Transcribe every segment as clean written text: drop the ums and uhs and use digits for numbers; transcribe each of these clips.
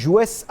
US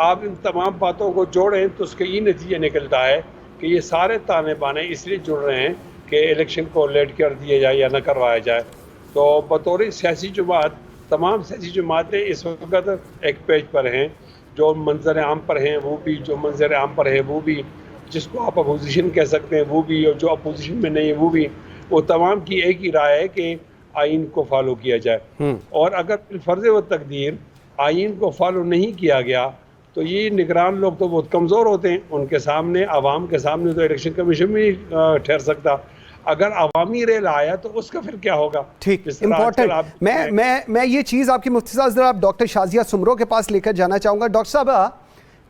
آپ ان تمام باتوں کو جوڑیں تو اس کا یہ نتیجہ نکلتا ہے کہ یہ سارے تانے بانے اس لیے جڑ رہے ہیں کہ الیکشن کو لیٹ کر دیا جائے یا نہ کروایا جائے. تو بطور سیاسی جماعت تمام سیاسی جماعتیں اس وقت ایک پیج پر ہیں, جو منظر عام پر ہیں وہ بھی, جو منظر عام پر ہے وہ بھی, جس کو آپ اپوزیشن کہہ سکتے ہیں وہ بھی, اور جو اپوزیشن میں نہیں ہے وہ بھی. وہ تمام کی ایک ہی رائے ہے کہ آئین کو فالو کیا جائے, اور اگر بالفرض و تقدیر آئین کو فالو نہیں کیا گیا تو یہ نگران لوگ تو بہت کمزور ہوتے ہیں, ان کے سامنے, عوام کے سامنے تو الیکشن کمیشن بھی نہیں ٹھہر سکتا. اگر عوامی ریل آیا تو اس کا پھر کیا ہوگا؟ ٹھیک, امپورٹنٹ. میں یہ چیز آپ کی مفتی صاحب ذرا ڈاکٹر شازیہ سمرو کے پاس لے کر جانا چاہوں گا. ڈاکٹر صاحب,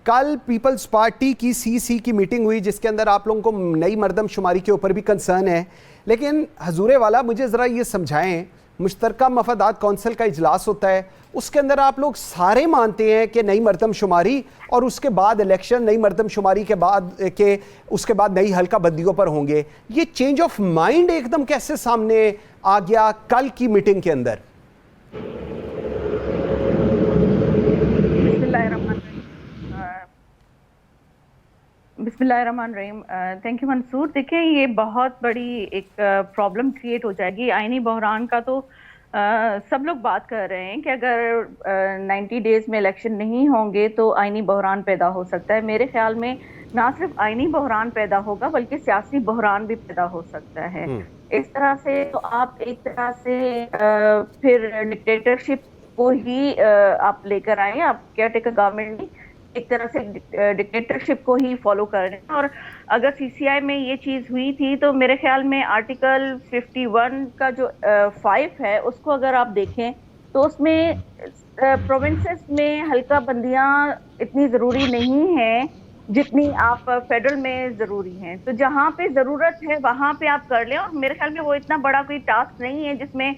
کل پیپلز پارٹی کی سی کی میٹنگ ہوئی جس کے اندر آپ لوگوں کو نئی مردم شماری کے اوپر بھی کنسرن ہے, لیکن حضور والا مجھے ذرا یہ سمجھائیں, مشترکہ مفادات کونسل کا اجلاس ہوتا ہے, اس کے اندر آپ لوگ سارے مانتے ہیں کہ نئی مردم شماری اور اس کے بعد الیکشن, نئی مردم شماری کے بعد کہ اس کے بعد نئی حلقہ بندیوں پر ہوں گے. یہ چینج آف مائنڈ ایک دم کیسے سامنے آ گیا کل کی میٹنگ کے اندر؟ بسم اللہ الرحمن الرحیم. تھینک یو منصور. دیکھیں, یہ بہت بڑی ایک پرابلم کریٹ ہو جائے گی. آئینی بحران کا تو سب لوگ بات کر رہے ہیں کہ اگر 90 ڈیز میں الیکشن نہیں ہوں گے تو آئینی بحران پیدا ہو سکتا ہے. میرے خیال میں نہ صرف آئینی بحران پیدا ہوگا بلکہ سیاسی بحران بھی پیدا ہو سکتا ہے. اس طرح سے تو آپ ایک طرح سے پھر ڈکٹیٹرشپ کو ہی آپ لے کر آئیں, آپ کیئر ٹیکر گورنمنٹ نہیں, ایک طرح سے ڈکٹیٹرشپ کو ہی فالو کر رہے ہیں. اور اگر سی سی آئی میں یہ چیز ہوئی تھی تو میرے خیال میں آرٹیکل 51 کا جو 5 ہے اس کو اگر آپ دیکھیں تو اس میں پروونسز میں حلقہ بندیاں اتنی ضروری نہیں ہیں جتنی آپ فیڈرل میں ضروری ہیں. تو جہاں پہ ضرورت ہے وہاں پہ آپ کر لیں, اور میرے خیال میں وہ اتنا بڑا کوئی ٹاسک نہیں ہے جس میں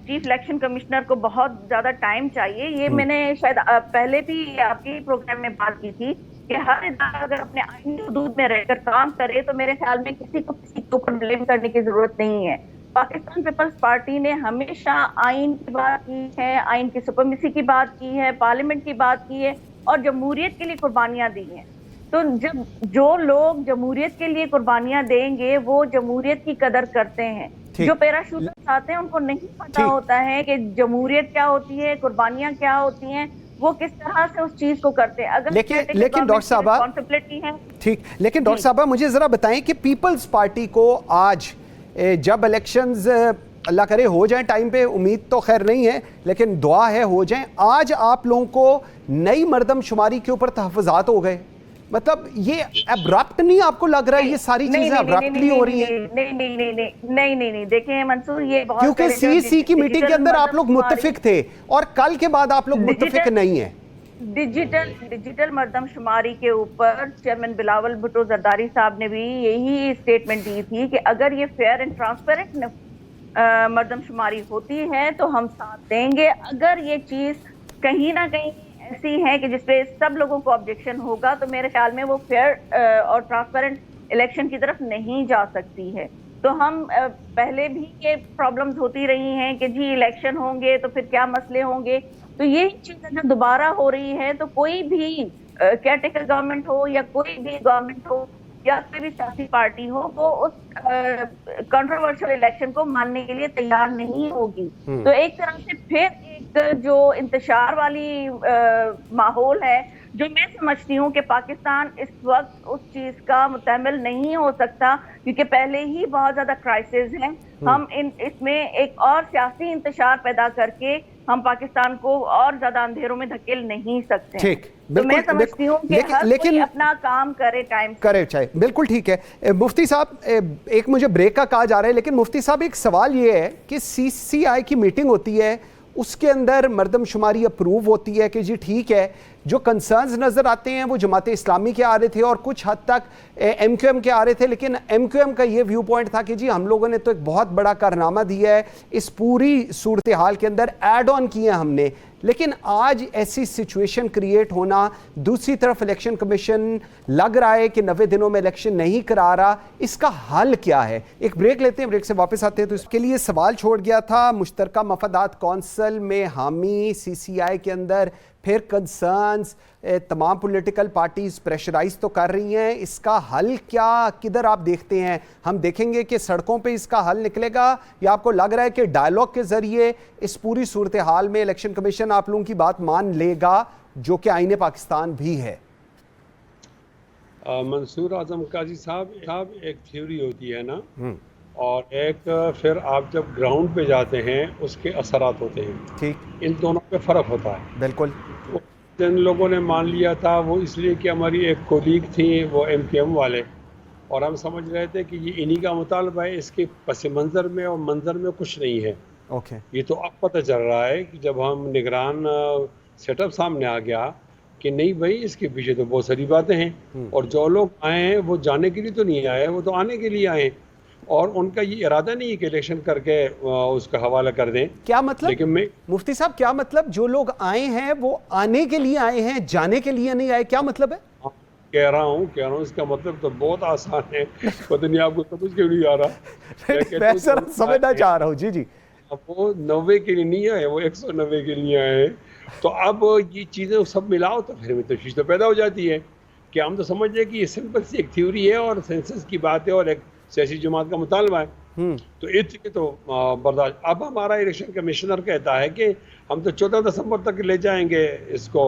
چیف الیکشن کمشنر کو بہت زیادہ ٹائم چاہیے. یہ میں نے شاید پہلے بھی آپ کے پروگرام میں بات کی تھی کہ ہر ادارہ اگر اپنے آئینی حدود میں رہ کر کام کرے تو میرے خیال میں کسی کو کسی کے اوپر بلیم کرنے کی ضرورت نہیں ہے. پاکستان پیپلز پارٹی نے ہمیشہ آئین کی بات کی ہے, آئین کی سپرمیسی کی بات کی ہے, پارلیمنٹ کی بات کی ہے, اور جمہوریت کے لیے قربانیاں دی ہیں. تو جب جو لوگ جمہوریت کے لیے قربانیاں دیں گے وہ جمہوریت کی قدر کرتے ہیں. جو پیراشوٹرز آتے ہیں ان کو نہیں پتا ہوتا ہے کہ جمہوریت کیا ہوتی ہے, قربانیاں کیا ہوتی ہیں, وہ کس طرح سے اس چیز کو کرتے ہیں. اگر لیکن ڈاکٹر صاحبہ ٹھیک, لیکن ڈاکٹر صاحبہ مجھے ذرا بتائیں کہ پیپلز پارٹی کو آج جب الیکشنز اللہ کرے ہو جائیں ٹائم پہ, امید تو خیر نہیں ہے لیکن دعا ہے ہو جائیں, آج آپ لوگوں کو نئی مردم شماری کے اوپر تحفظات ہو گئے, مطلب یہ ابرپٹ نہیں آپ کو لگ رہا ہے یہ ساری چیزیں ابرپٹلی ہو رہی ہیں؟ نہیں, دیکھیں منصور, یہ بہت کیونکہ سی کی میٹنگ کے اندر آپ لوگ متفق تھے اور کل کے بعد آپ لوگ متفق نہیں ہیں. ڈیجیٹل مردم شماری کے اوپر چیئرمین بلاول بھٹو زرداری صاحب نے بھی یہی اسٹیٹمنٹ دی تھی کہ اگر یہ فیئر اینڈ ٹرانسپیرنٹ مردم شماری ہوتی ہے تو ہم ساتھ دیں گے. اگر یہ چیز کہیں نہ کہیں ایسی ہے کہ جس پہ سب لوگوں کو آبجیکشن ہوگا تو میرے خیال میں وہ فیئر اور ٹرانسپیرنٹ الیکشن کی طرف نہیں جا سکتی ہے. تو ہم پہلے بھی یہ پرابلمز ہوتی رہی ہیں کہ جی الیکشن ہوں گے تو پھر کیا مسئلے ہوں گے. تو یہ چیز اگر دوبارہ ہو رہی ہے تو کوئی بھی کیئر ٹیکر گورنمنٹ ہو یا کوئی بھی گورنمنٹ ہو یا کوئی بھی سیاسی پارٹی ہو وہ اس کنٹروورشل الیکشن کو ماننے کے لیے تیار نہیں ہوگی. تو ایک طرح سے پھر ایک جو انتشار والی ماحول ہے جو میں سمجھتی ہوں کہ پاکستان اس وقت اس چیز کا متحمل نہیں ہو سکتا کیونکہ پہلے ہی بہت زیادہ کرائسس ہیں. ہم اس میں ایک اور سیاسی انتشار پیدا کر کے ہم پاکستان کو اور زیادہ اندھیروں میں دھکیل نہیں سکتے. ٹھیک, تو میں سمجھتی ہوں کہ ہر کوئی اپنا کام کرے ٹائم کرے چاہے. بالکل ٹھیک ہے. مفتی صاحب ایک مجھے بریک کا کہا جا رہا ہے, لیکن مفتی صاحب ایک سوال یہ ہے کہ سی سی آئی کی میٹنگ ہوتی ہے اس کے اندر مردم شماری اپروو ہوتی ہے کہ جی ٹھیک ہے, جو کنسرنز نظر آتے ہیں وہ جماعت اسلامی کے آ رہے تھے اور کچھ حد تک ایم کیو ایم کے آ رہے تھے, لیکن ایم کیو ایم کا یہ ویو پوائنٹ تھا کہ جی ہم لوگوں نے تو ایک بہت بڑا کارنامہ دیا ہے اس پوری صورتحال کے اندر, ایڈ آن کیے ہم نے. لیکن آج ایسی سچویشن کریٹ ہونا, دوسری طرف الیکشن کمیشن لگ رہا ہے کہ 90 دنوں میں الیکشن نہیں کرا رہا, اس کا حل کیا ہے؟ ایک بریک لیتے ہیں, بریک سے واپس آتے ہیں. تو اس کے لیے سوال چھوڑ گیا تھا, مشترکہ مفادات کونسل میں حامی سی سی آئی کے اندر پھر کنسرنز تمام پولیٹیکل پارٹیز پریشرائز تو کر رہی ہیں. اس کا حل کیا کدھر آپ دیکھتے ہیں؟ ہم دیکھیں گے کہ سڑکوں پہ اس کا حل نکلے گا یا آپ کو لگ رہا ہے کہ ڈائیلاگ کے ذریعے اس پوری صورتحال میں الیکشن کمیشن آپ لوگوں کی بات مان لے گا جو کہ آئین پاکستان بھی ہے؟ منصور اعظم قاضی صاحب ایک تھیوری ہوتی ہے نا، اور ایک پھر آپ جب گراؤنڈ پہ جاتے ہیں اس کے اثرات ہوتے ہیں. ٹھیک، ان دونوں پہ فرق ہوتا ہے. بالکل. جن لوگوں نے مان لیا تھا وہ اس لیے کہ ہماری ایک کولیگ تھی وہ MKM والے، اور ہم سمجھ رہے تھے کہ یہ انہی کا مطالبہ ہے، اس کے پس منظر میں اور منظر میں کچھ نہیں ہے. اوکے. یہ تو اب پتہ چل رہا ہے کہ جب ہم نگران سیٹ اپ سامنے آ گیا کہ نہیں بھائی اس کے پیچھے تو بہت ساری باتیں ہیں، اور جو لوگ آئے ہیں وہ جانے کے لیے تو نہیں آئے، وہ تو آنے کے لیے آئے ہیں، اور ان کا یہ ارادہ نہیں ہے کہ الیکشن کر کے اس کا حوالہ کر دیں. کیا مطلب؟ لیکن میں مفتی صاحب کیا مطلب جو لوگ آئے ہیں وہ آنے کے لیے آئے ہیں، جانے کے لیے نہیں آئے؟ کیا مطلب ہے؟ کہہ رہا ہوں اس کا مطلب تو بہت آسان ہے. پتہ نہیں آپ کو سمجھ کیوں نہیں آ رہا. میں سر سمجھنا چاہ رہا ہوں. جی جی. اب وہ 90 کے لیے نہیں آئے، وہ 190 کے لیے آئے. تو اب یہ چیزیں سب ملاؤ تو پھر میں تشویش تو پیدا ہو جاتی ہے کہ ہم تو سمجھ رہے کہ یہ سمپل سی ایک تھیوری ہے اور سینسس کی بات ہے اور ایک سیاسی جماعت کا مطالبہ ہے. تو اس کے تو برداشت. اب ہمارا الیکشن کمشنر کہتا ہے کہ ہم تو 14 دسمبر تک لے جائیں گے اس کو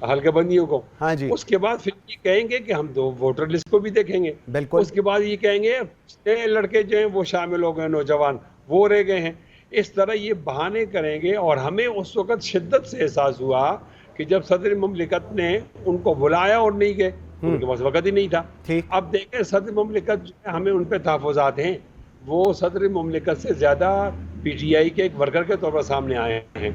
حلقہ بندیوں کو. ہاں جی. اس کے بعد پھر یہ کہیں گے کہ ہم تو ووٹر لسٹ کو بھی دیکھیں گے. بالکل. اس کے بعد یہ کہیں گے 6 لڑکے جو ہیں وہ شامل ہو گئے، نوجوان وہ رہ گئے ہیں. اس طرح یہ بہانے کریں گے. اور ہمیں اس وقت شدت سے احساس ہوا کہ جب صدر مملکت نے ان کو بلایا اور نہیں گئے، ان کے پاس وقت ہی نہیں تھا. اب دیکھیں صدر مملکت جو ہے ہمیں ان پہ تحفظات ہیں، وہ صدر مملکت سے زیادہ PTI کے ایک ورکر کے طور پر سامنے آئے ہیں،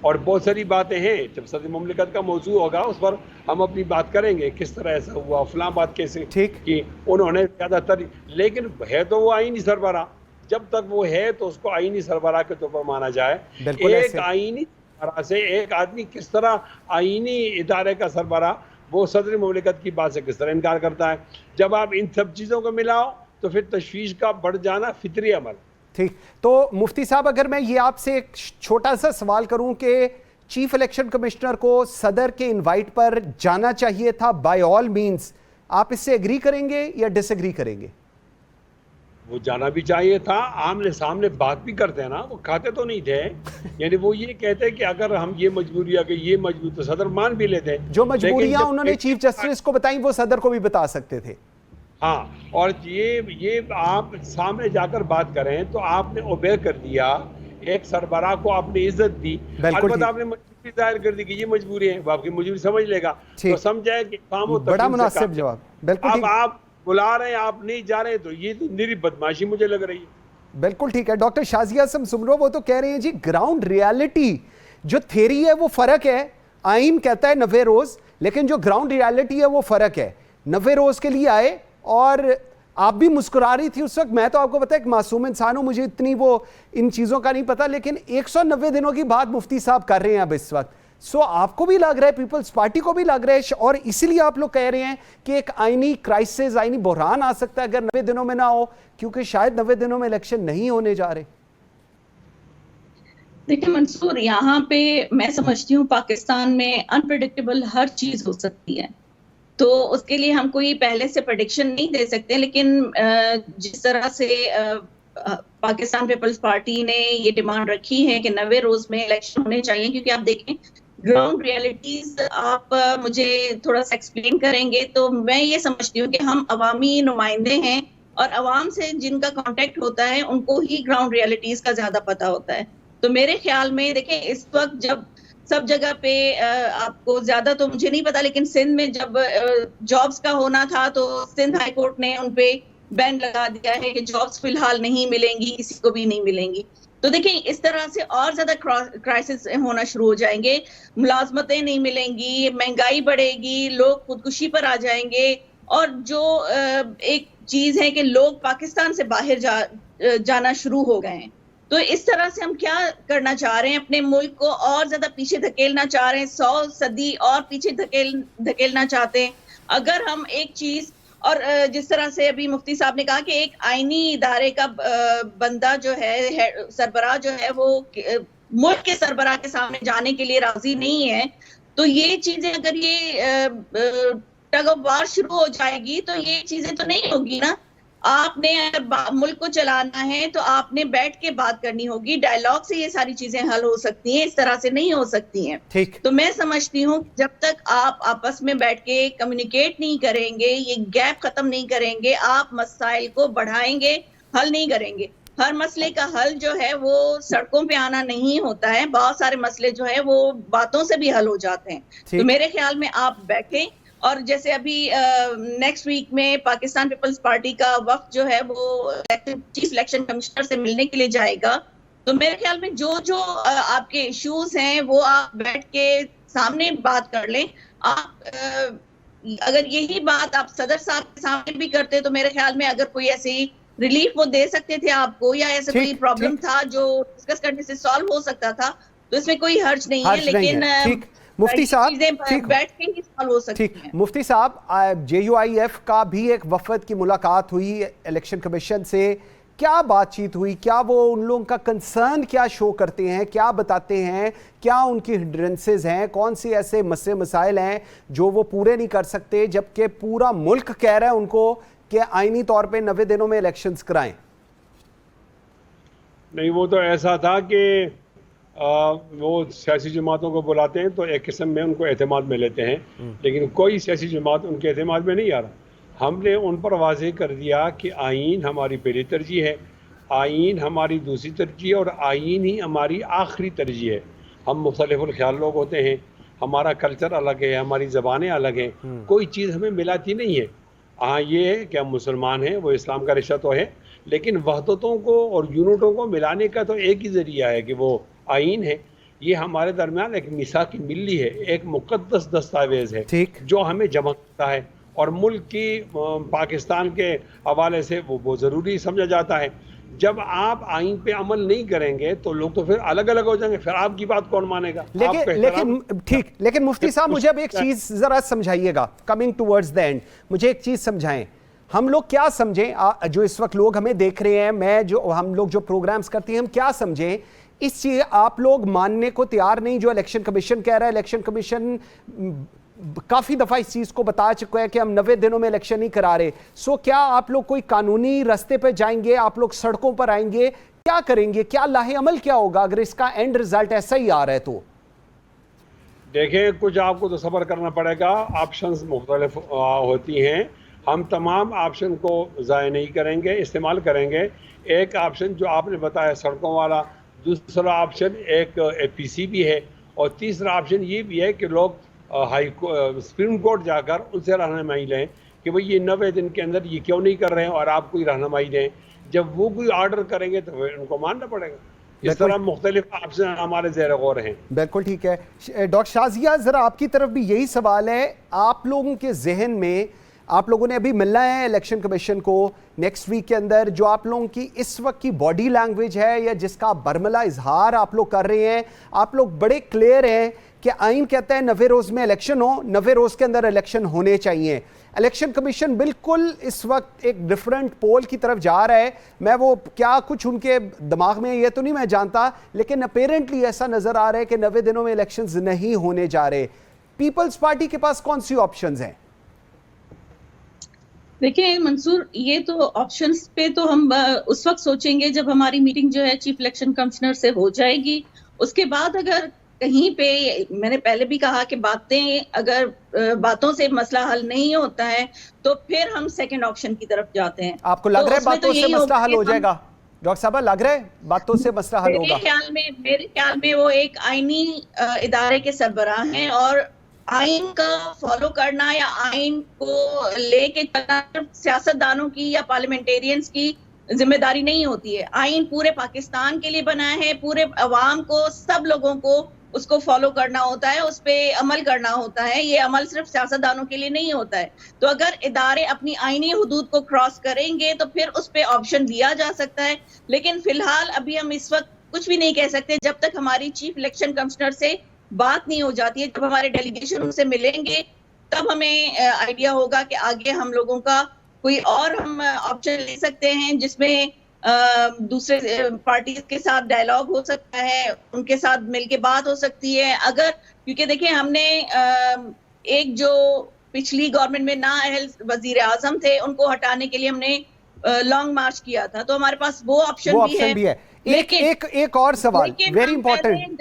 اور بہت ساری باتیں ہیں. جب صدر مملکت کا موضوع ہوگا اس پر ہم اپنی بات کریں گے، کس طرح ایسا ہوا، فلاں بات کیسے کی انہوں نے زیادہ تر. لیکن ہے تو وہ آئینی سربراہ، جب تک وہ ہے تو اس کو آئینی سربراہ کے طور پر مانا جائے. ایک آئینی سربراہ سے ایک آدمی کس طرح آئینی ادارے کا سربراہ وہ صدر مملکت کی بات سے کس طرح انکار کرتا ہے؟ جب آپ ان سب چیزوں کو ملاؤ تو پھر تشویش کا بڑھ جانا فطری عمل. ٹھیک. تو مفتی صاحب اگر میں یہ آپ سے ایک چھوٹا سا سوال کروں کہ چیف الیکشن کمشنر کو صدر کے انوائٹ پر جانا چاہیے تھا بائی آل مینز، آپ اس سے ایگری کریں گے یا ڈس ایگری کریں گے؟ وہ جانا بھی چاہیے تھا. آمنے سامنے بات بھی کرتے ہیں نا، وہ کھاتے تو نہیں تھے. یعنی وہ یہ کہتے کہ اگر ہم یہ مجبوری کہ یہ مجبور تو صدر مان بھی لیتے. جو مجبوریاں انہوں نے چیف جسٹس کو بتائیں وہ صدر کو بھی بتا سکتے تھے. ہاں، اور یہ آپ سامنے جا کر بات کریں تو آپ نے اوبے کر دیا، ایک سربراہ کو آپ نے عزت دی. البتہ آپ نے مجبوری ظاہر کر دی کہ یہ مجبوری ہے، وہ آپ کی مجبوری سمجھ لے گا تو سمجھائے کہ کام و بڑا مناسب جواب. بالکل. اب آپ بلا رہے ہیں، آپ نہیں جا رہے، تو یہ تو میری بدماشی مجھے لگ رہی ہے. بالکل ٹھیک ہے. ڈاکٹر شازیہ سمرو وہ تو کہہ رہے ہیں جی گراؤنڈ ریالٹی جو تھیری ہے وہ فرق ہے. آئین کہتا ہے 90 روز، لیکن جو گراؤنڈ ریالٹی ہے وہ فرق ہے. 90 روز کے لیے آئے اور آپ بھی مسکرا رہی تھی اس وقت. میں تو آپ کو پتا ہے ایک معصوم انسان ہوں، مجھے اتنی وہ ان چیزوں کا نہیں پتا، لیکن 190 دنوں کی بات مفتی صاحب کر رہے ہیں اب اس وقت. سو آپ کو بھی لگ رہا ہے، پیپلز پارٹی کو بھی لگ رہا ہے، اور اسی لیے آپ لوگ کہہ رہے ہیں کہ ایک آئینی کرائسس، آئینی بحران آ سکتا ہے اگر 90 دنوں میں نہ ہو، کیونکہ شاید 90 دنوں میں الیکشن نہیں ہونے جا رہے. دیکھیں منصور، یہاں پہ میں سمجھتی ہوں پاکستان میں انپریڈکٹیبل ہر چیز ہو سکتی ہے، تو اس کے لیے ہم کوئی پہلے سے پریڈکشن نہیں دے سکتے. لیکن جس طرح سے پاکستان پیپلز پارٹی نے یہ ڈیمانڈ رکھی ہے کہ 90 روز میں الیکشن ہونے چاہیے، کیونکہ آپ دیکھیں گراؤنڈ ریالٹیز آپ مجھے تھوڑا سا ایکسپلین کریں گے تو میں یہ سمجھتی ہوں کہ ہم عوامی نمائندے ہیں اور عوام سے جن کا کانٹیکٹ ہوتا ہے ان کو ہی گراؤنڈ ریالٹیز کا زیادہ پتہ ہوتا ہے. تو میرے خیال میں دیکھیں اس وقت جب سب جگہ پہ آپ کو زیادہ تو مجھے نہیں پتا، لیکن سندھ میں جب جابز کا ہونا تھا تو سندھ ہائی کورٹ نے ان پہ بین لگا دیا ہے کہ جابز فی الحال نہیں ملیں گی، کسی کو بھی نہیں ملیں گی. تو دیکھیں اس طرح سے اور زیادہ کرائسس ہونا شروع ہو جائیں گے، ملازمتیں نہیں ملیں گی، مہنگائی بڑھے گی، لوگ خودکشی پر آ جائیں گے. اور جو ایک چیز ہے کہ لوگ پاکستان سے باہر جانا شروع ہو گئے ہیں. تو اس طرح سے ہم کیا کرنا چاہ رہے ہیں؟ اپنے ملک کو اور زیادہ پیچھے دھکیلنا چاہ رہے ہیں، 100 صدی اور پیچھے دھکیلنا چاہتے ہیں. اگر ہم ایک چیز، اور جس طرح سے ابھی مفتی صاحب نے کہا کہ ایک آئینی ادارے کا بندہ جو ہے، سربراہ جو ہے وہ ملک کے سربراہ کے سامنے جانے کے لیے راضی نہیں ہے، تو یہ چیزیں اگر یہ ٹگ آف وار شروع ہو جائے گی تو یہ چیزیں تو نہیں ہوگی نا. آپ نے اگر ملک کو چلانا ہے تو آپ نے بیٹھ کے بات کرنی ہوگی, ڈائلاگ سے یہ ساری چیزیں حل ہو سکتی ہیں, اس طرح سے نہیں ہو سکتی ہیں. ٹھیک, تو میں سمجھتی ہوں جب تک آپ آپس میں بیٹھ کے کمیونیکیٹ نہیں کریں گے, یہ گیپ ختم نہیں کریں گے, آپ مسائل کو بڑھائیں گے, حل نہیں کریں گے. ہر مسئلے کا حل جو ہے وہ سڑکوں پہ آنا نہیں ہوتا ہے, بہت سارے مسئلے جو ہے وہ باتوں سے بھی حل ہو جاتے ہیں. تو میرے خیال میں آپ بیٹھیں, اور جیسے ابھی نیکسٹ ویک میں پاکستان پیپلز پارٹی کا وفد جو ہے وہ چیف الیکشن کمشنر سے ملنے کے لیے جائے گا, تو میرے خیال میں جو آپ کے ایشوز ہیں وہ آپ بیٹھ کے سامنے بات کر لیں. آپ اگر یہی بات آپ صدر صاحب کے سامنے بھی کرتے تو میرے خیال میں اگر کوئی ایسی ریلیف وہ دے سکتے تھے آپ کو, یا ایسا کوئی پرابلم تھا جو ڈسکس کرنے سے سالو ہو سکتا تھا, تو اس میں کوئی حرج نہیں ہے. لیکن مفتی صاحب بیٹھ کے ہی سالو ہو سکتی ہیں. مفتی صاحب, JUIF کا بھی ایک وفد کی ملاقات ہوئی الیکشن کمیشن سے, کیا بات چیت ہوئی؟ کیا وہ ان لوگوں کا کنسرن کیا شو کرتے ہیں, کیا بتاتے ہیں, کیا ان کی ہنڈرنسز ہیں, کون سی ایسے مسائل ہیں جو وہ پورے نہیں کر سکتے جبکہ پورا ملک کہہ رہا ہے ان کو کہ آئینی طور پہ 90 دنوں میں الیکشنز کرائیں؟ نہیں, وہ تو ایسا تھا کہ وہ سیاسی جماعتوں کو بلاتے ہیں تو ایک قسم میں ان کو اعتماد میں لیتے ہیں, لیکن کوئی سیاسی جماعت ان کے اعتماد میں نہیں آ رہا. ہم نے ان پر واضح کر دیا کہ آئین ہماری پہلی ترجیح ہے, آئین ہماری دوسری ترجیح ہے, اور آئین ہی ہماری آخری ترجیح ہے. ہم مختلف الخیال لوگ ہوتے ہیں, ہمارا کلچر الگ ہے, ہماری زبانیں الگ ہیں, کوئی چیز ہمیں ملاتی نہیں ہے. ہاں یہ ہے کہ ہم مسلمان ہیں, وہ اسلام کا رشتہ تو ہے, لیکن وحدتوں کو اور یونٹوں کو ملانے کا تو ایک ہی ذریعہ ہے کہ وہ آئین ہے. یہ ہمارے درمیان ایک میثاق ملی ہے, ایک مقدس دستاویز ہے جو ہمیں جمع کرتا ہے, اور ملک کی پاکستان کے حوالے سے وہ ضروری سمجھا جاتا ہے. جب آپ آئین پہ عمل نہیں کریں گے تو لوگ تو پھر الگ الگ ہو جائیں گے, پھر آپ کی بات کون مانے گا؟ لیکن مفتی صاحب مجھے اب ایک چیز ذرا سمجھائیے گا, کمنگ ٹورڈز دی اینڈ مجھے ایک چیز سمجھائیں. ہم لوگ کیا سمجھیں, جو اس وقت لوگ ہمیں دیکھ رہے ہیں, ہم لوگ جو پروگرامز کرتے ہیں, ہم کیا سمجھیں اس چیز؟ آپ لوگ ماننے کو تیار نہیں جو الیکشن کمیشن کہہ رہا ہے. الیکشن کمیشن کافی دفعہ اس چیز کو بتا چکا ہے کہ ہم 90 دنوں میں الیکشن نہیں کرا رہے. سو کیا آپ لوگ کوئی قانونی رستے پہ جائیں گے, آپ لوگ سڑکوں پر آئیں گے, کیا کریں گے, کیا لاہ عمل کیا ہوگا اگر اس کا اینڈ رزلٹ ایسا ہی آ رہا ہے؟ تو دیکھیں, کچھ آپ کو تو صبر کرنا پڑے گا, آپشنز مختلف ہوتی ہیں. ہم تمام آپشن کو ضائع نہیں کریں گے, استعمال کریں گے. ایک آپشن جو آپ نے بتایا سڑکوں والا, دوسرا آپشن ایک APC بھی ہے, اور تیسرا آپشن یہ بھی ہے کہ لوگ سپریم کورٹ جا کر ان سے رہنمائی لیں کہ بھئی یہ 90 دن کے اندر یہ کیوں نہیں کر رہے ہیں, اور آپ کوئی رہنمائی دیں. جب وہ کوئی آرڈر کریں گے تو ان کو ماننا پڑے گا. اس طرح مختلف آپشن ہمارے زیر غور ہیں. بالکل ٹھیک ہے. ڈاکٹر شازیہ, ذرا آپ کی طرف بھی یہی سوال ہے. آپ لوگوں کے ذہن میں, آپ لوگوں نے ابھی ملنا ہے الیکشن کمیشن کو نیکسٹ ویک کے اندر, جو آپ لوگوں کی اس وقت کی باڈی لینگویج ہے یا جس کا برملا اظہار آپ لوگ کر رہے ہیں, آپ لوگ بڑے کلیئر ہیں کہ آئین کہتا ہے 90 روز میں الیکشن ہو, 90 روز کے اندر الیکشن ہونے چاہیے. الیکشن کمیشن بالکل اس وقت ایک ڈیفرنٹ پول کی طرف جا رہا ہے. میں وہ کیا کچھ ان کے دماغ میں یہ تو نہیں میں جانتا, لیکن اپیرنٹلی ایسا نظر آ رہا ہے کہ 90 دنوں میں الیکشنز نہیں ہونے جا رہے. پیپلز پارٹی کے پاس کون سی آپشنز ہیں؟ دیکھیں منصور, یہ تو آپشنز پہ تو ہم اس وقت سوچیں گے جب ہماری میٹنگ جو ہے چیف الیکشن کمشنر سے ہو جائے گی. اس کے بعد اگر کہیں پہ, میں نے پہلے بھی کہا کہ اگر باتوں سے مسئلہ حل نہیں ہوتا ہے تو پھر ہم سیکنڈ آپشن کی طرف جاتے ہیں. آپ کو لگ رہا ہے باتوں سے مسئلہ حل ہو جائے گا ڈاکٹر صاحبہ؟ لگ رہا ہے باتوں سے مسئلہ حل ہوگا؟ میرے خیال میں وہ ایک آئینی ادارے کے سربراہ ہیں, اور آئین کا فالو کرنا یا آئین کو لے کے چلنا سیاست دانوں کی یا پارلیمنٹیرینز کی ذمہ داری نہیں ہوتی ہے. آئین پورے پاکستان کے لیے بنا ہے, پورے عوام کو, سب لوگوں کو اس کو فالو کرنا ہوتا ہے, اس پہ عمل کرنا ہوتا ہے. یہ عمل صرف سیاست دانوں کے لیے نہیں ہوتا ہے. تو اگر ادارے اپنی آئینی حدود کو کراس کریں گے تو پھر اس پہ آپشن دیا جا سکتا ہے, لیکن فی الحال ابھی ہم اس وقت کچھ بھی نہیں کہہ سکتے جب تک ہماری چیف الیکشن کمشنر سے بات نہیں ہو جاتی ہے. جب ہمارے ڈیلیگیشن ان سے ملیں گے تب ہمیں آئیڈیا ہوگا کہ آگے ہم لوگوں کا کوئی اور ہم آپشن لے سکتے ہیں جس میں دوسرے پارٹیز کے ساتھ ڈائلاگ ہو سکتا ہے, ان کے ساتھ مل کے بات ہو سکتی ہے. اگر کیونکہ دیکھیں ہم نے ایک جو پچھلی گورنمنٹ میں نااہل وزیر اعظم تھے ان کو ہٹانے کے لیے ہم نے لانگ مارچ کیا تھا, تو ہمارے پاس وہ آپشن بھی ہے. ایک اور سوال ویری امپورٹنٹ